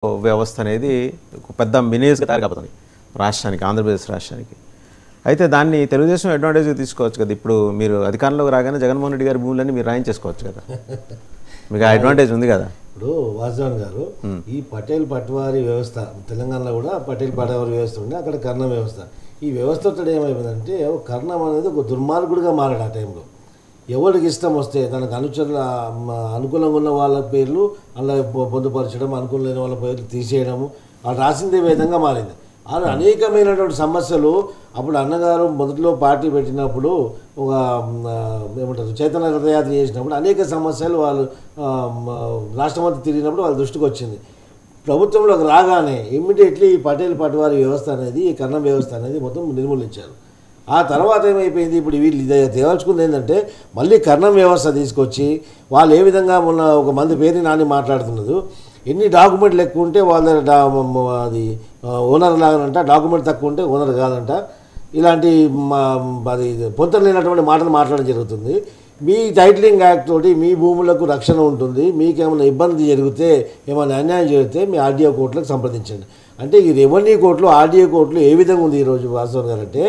వ్యవస్థ అనేది ఒక పెద్ద మినేజ్గా తయారు కాబోతుంది రాష్ట్రానికి, ఆంధ్రప్రదేశ్ రాష్ట్రానికి. అయితే దాన్ని తెలుగుదేశం అడ్వాంటేజ్గా తీసుకోవచ్చు కదా. ఇప్పుడు మీరు అధికారంలోకి రాగానే జగన్మోహన్ రెడ్డి గారి భూములన్నీ మీరు రాయించేసుకోవచ్చు కదా, మీకు ఆ అడ్వాంటేజ్ ఉంది కదా. ఇప్పుడు వాసుదేవన్ గారు ఈ పటేల్ పట్వారీ వ్యవస్థ తెలంగాణలో కూడా పటేల్ పట్వారీ వ్యవస్థ ఉండే, అక్కడ కర్ణం వ్యవస్థ. ఈ వ్యవస్థతో ఏమైపోయిందంటే కర్ణం అనేది ఒక దుర్మార్గుడిగా మారాడు ఆ టైంలో. ఎవరికి ఇష్టం వస్తే తనకు అనుచరుల అనుకూలంగా ఉన్న వాళ్ళ పేర్లు అలా పొందుపరచడం, అనుకూలం లేని వాళ్ళ పేర్లు తీసేయడము, వాళ్ళు రాసిందే విధంగా మారింది. అది అనేకమైనటువంటి సమస్యలు. అప్పుడు అన్నగారు మొదట్లో పార్టీ పెట్టినప్పుడు ఒక ఏమంటారు చైతన్య రథయాత్ర చేసినప్పుడు అనేక సమస్యలు వాళ్ళు రాష్ట్రమంతా తిరిగినప్పుడు వాళ్ళ దృష్టికి వచ్చింది. ప్రభుత్వంలోకి రాగానే ఇమ్మీడియట్లీ ఈ పటేల్ పట్వారీ వ్యవస్థ అనేది, ఈ కర్ణం వ్యవస్థ అనేది మొత్తం నిర్మూలించారు. ఆ తర్వాత ఏమైపోయింది, ఇప్పుడు వీళ్ళు తేల్చుకుంది ఏంటంటే మళ్ళీ కర్ణం వ్యవస్థ తీసుకొచ్చి వాళ్ళు ఏ విధంగా మొన్న ఒక మంది పేరు నాని మాట్లాడుతున్నది, ఎన్ని డాక్యుమెంట్లు ఎక్కువ ఉంటే వాళ్ళ అది ఓనర్ లాగానంట, డాక్యుమెంట్ తక్కువ ఉంటే ఓనర్ కాదంట, ఇలాంటి అది పొంతన లేనటువంటి మాటలు మాట్లాడడం జరుగుతుంది. మీ టైటిలింగ్ యాక్ట్ తోటి మీ భూములకు రక్షణ ఉంటుంది, మీకేమైనా ఇబ్బంది జరిగితే, ఏమైనా అన్యాయం జరిగితే మీ ఆర్డీఓ కోర్టులకు సంప్రదించండి. అంటే ఈ రెవెన్యూ కోర్టులు, ఆర్డీఓ కోర్టులు ఏ విధంగా ఉంది ఈరోజు వాస్తవం గారు అంటే,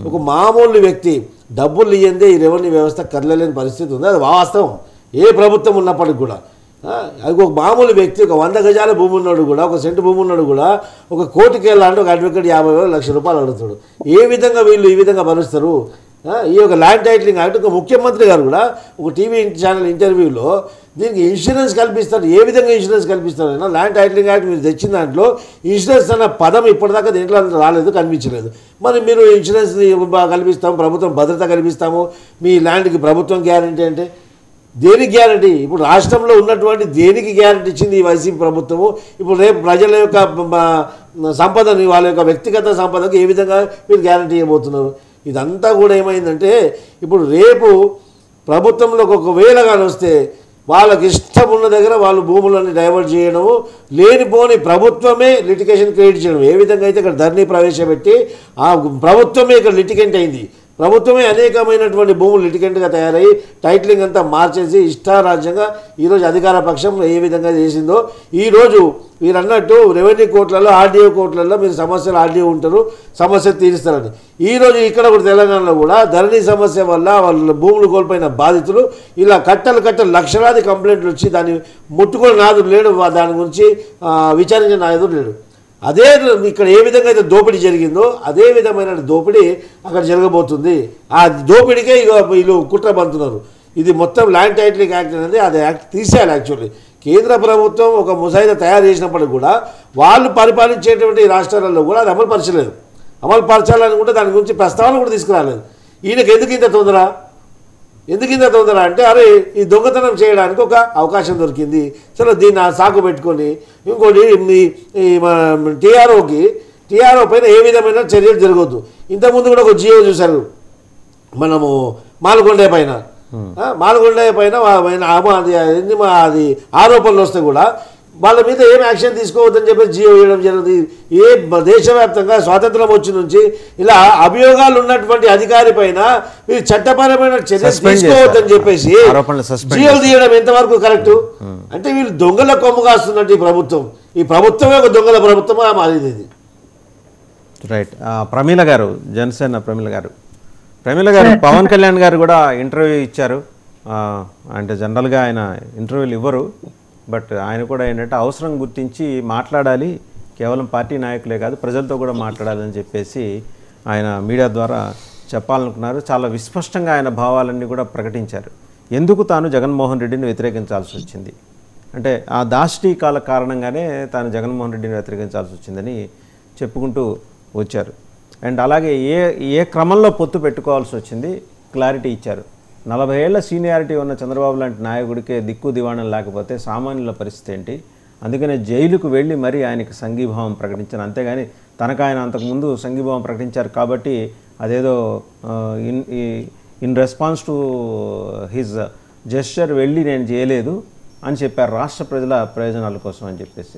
ఒక మామూలు వ్యక్తి డబ్బులు ఇయ్యందే ఈ రెవెన్యూ వ్యవస్థ కదలలేని పరిస్థితి ఉంది. అది వాస్తవం ఏ ప్రభుత్వం ఉన్నప్పటికి కూడా. అది ఒక మామూలు వ్యక్తి, ఒక 100 గజాల భూమి ఉన్నాడు కూడా, ఒక సెంటు భూమి ఉన్నాడు కూడా, ఒక కోర్టుకి వెళ్ళాలంటే ఒక అడ్వకేట్ 50,000 లక్ష రూపాయలు అడుగుతాడు. ఏ విధంగా వీళ్ళు ఈ విధంగా భరుస్తారు? ఈ యొక్క ల్యాండ్ టైటిలింగ్ యాక్ట్ ఒక ముఖ్యమంత్రి గారు కూడా ఒక టీవీ ఛానల్ ఇంటర్వ్యూలో దీనికి ఇన్సూరెన్స్ కల్పిస్తారు. ఏ విధంగా ఇన్సూరెన్స్ కల్పిస్తారు? ల్యాండ్ టైటిలింగ్ యాక్ట్ మీరు తెచ్చిన దాంట్లో ఇన్సూరెన్స్ అన్న పదం ఇప్పటిదాకా దీంట్లో రాలేదు, కనిపించలేదు. మరి మీరు ఇన్సూరెన్స్ కల్పిస్తాము, ప్రభుత్వం భద్రత కల్పిస్తాము, మీ ల్యాండ్కి ప్రభుత్వం గ్యారంటీ అంటే దేనికి గ్యారంటీ? ఇప్పుడు రాష్ట్రంలో ఉన్నటువంటి దేనికి గ్యారంటీ ఇచ్చింది ఈ వైసీపీ ప్రభుత్వము? ఇప్పుడు రేపు ప్రజల యొక్క సంపదని, వాళ్ళ యొక్క వ్యక్తిగత సంపదకు ఏ విధంగా మీరు గ్యారంటీ ఇవ్వబోతున్నారు? ఇదంతా కూడా ఏమైందంటే ఇప్పుడు రేపు ప్రభుత్వంలోకి ఒకవేళ కానీ వస్తే వాళ్ళకి ఇష్టం ఉన్న దగ్గర వాళ్ళు భూములన్నీ డైవర్ట్ చేయడము, లేనిపోని ప్రభుత్వమే లిటిగేషన్ క్రియేట్ చేయడం. ఏ విధంగా అయితే ఇక్కడ ధరణి ప్రవేశపెట్టి ఆ ప్రభుత్వమే ఇక్కడ లిటిగెంట్ అయింది, ప్రభుత్వమే అనేకమైనటువంటి భూములు లిటిగెంట్గా తయారయ్యి టైటిలింగ్ అంతా మార్చేసి ఇష్టారాజ్యంగా ఈరోజు అధికార పక్షం ఏ విధంగా చేసిందో, ఈరోజు మీరు అన్నట్టు రెవెన్యూ కోర్టులలో, ఆర్డీఓ కోర్టులలో మీరు సమస్యలు ఆర్డీఓ ఉంటారు, సమస్య తీరుస్తారని. ఈరోజు ఇక్కడ కూడా తెలంగాణలో కూడా ధరణి సమస్య వల్ల వాళ్ళ భూములు కోల్పోయిన బాధితులు ఇలా కట్టలు లక్షలాది కంప్లైంట్లు వచ్చి దాన్ని ముట్టుకొని నాదుడు లేడు, దాని గురించి విచారించిన నాయకుడు లేడు. అదే ఇక్కడ ఏ విధంగా అయితే దోపిడీ జరిగిందో అదే విధమైన దోపిడీ అక్కడ జరగబోతుంది. ఆ దోపిడీకే ఇక వీళ్ళు కుట్ర పంతున్నారు. ఇది మొత్తం ల్యాండ్ టైటిలింగ్ యాక్ట్ అనేది అది యాక్ట్ తీసేయాలి. యాక్చువల్లీ కేంద్ర ప్రభుత్వం ఒక ముసాయిదా తయారు చేసినప్పటికి కూడా వాళ్ళు పరిపాలించేటువంటి రాష్ట్రాలలో కూడా అది అమలు పరచలేదు. అమలు పరచాలనుకుంటే దాని గురించి ప్రస్తావన కూడా తీసుకురాలేదు. ఈయనకి ఎందుకు ఇంత తొందర అంటే, అరే ఈ దొంగతనం చేయడానికి ఒక అవకాశం దొరికింది, చలో దీన్ని సాకు పెట్టుకొని ఇంకోటి టీఆర్ఓ పైన ఏ విధమైన చర్యలు జరగవద్దు. ఇంతకుముందు కూడా ఒక జియో చూశారు మనము మాలకొండ పైన అది ఆరోపణలు వస్తే కూడా వాళ్ళ మీద ఏం యాక్షన్ తీసుకోవద్దని చెప్పి జియో వేయడం జరిగింది. ఏ దేశవ్యాప్తంగా స్వాతంత్రం వచ్చి నుంచి ఇలా అభియోగాలు ఉన్నటువంటి అధికారి పైన మీరు చట్టపరమైన చర్యలు తీసుకోవద్దని చెప్పేసి జియోలు తీయడం ఎంతవరకు కరెక్ట్? అంటే వీళ్ళు దొంగల కొమ్ము కాస్తున్నట్టు ఈ ప్రభుత్వమే ఒక దొంగల ప్రభుత్వమా మారింది ఇది. రైట్. ప్రమీల గారు, జనసేన ప్రమీల గారు పవన్ కళ్యాణ్ గారు కూడా ఇంటర్వ్యూ ఇచ్చారు. అంటే జనరల్గా ఆయన ఇంటర్వ్యూలు ఇవ్వరు, బట్ ఆయన కూడా ఏంటంటే అవసరం గుర్తించి మాట్లాడాలి, కేవలం పార్టీ నాయకులే కాదు ప్రజలతో కూడా మాట్లాడాలని చెప్పేసి ఆయన మీడియా ద్వారా చెప్పాలనుకున్నారు. చాలా విస్పష్టంగా ఆయన భావాలన్నీ కూడా ప్రకటించారు. ఎందుకు తాను జగన్మోహన్ రెడ్డిని వ్యతిరేకించాల్సి వచ్చింది అంటే ఆ దాష్టీకాల కారణంగానే తాను జగన్మోహన్ రెడ్డిని వ్యతిరేకించాల్సి వచ్చిందని చెప్పుకుంటూ వచ్చారు. అండ్ అలాగే ఏ క్రమంలో పొత్తు పెట్టుకోవాల్సి వచ్చింది క్లారిటీ ఇచ్చారు. 40 ఏళ్ల సీనియారిటీ ఉన్న చంద్రబాబు లాంటి నాయకుడికే దిక్కు దివాణం లేకపోతే సామాన్యుల పరిస్థితి ఏంటి? అందుకనే జైలుకు వెళ్ళి మరీ ఆయనకి సంఘీభావం ప్రకటించాను. అంతేగాని తనకు ఆయన అంతకుముందు సంఘీభావం ప్రకటించారు కాబట్టి అదేదో in response to his gesture వెళ్ళి నేను చేయలేదు అని చెప్పారు, రాష్ట్ర ప్రజల ప్రయోజనాల కోసం అని చెప్పేసి.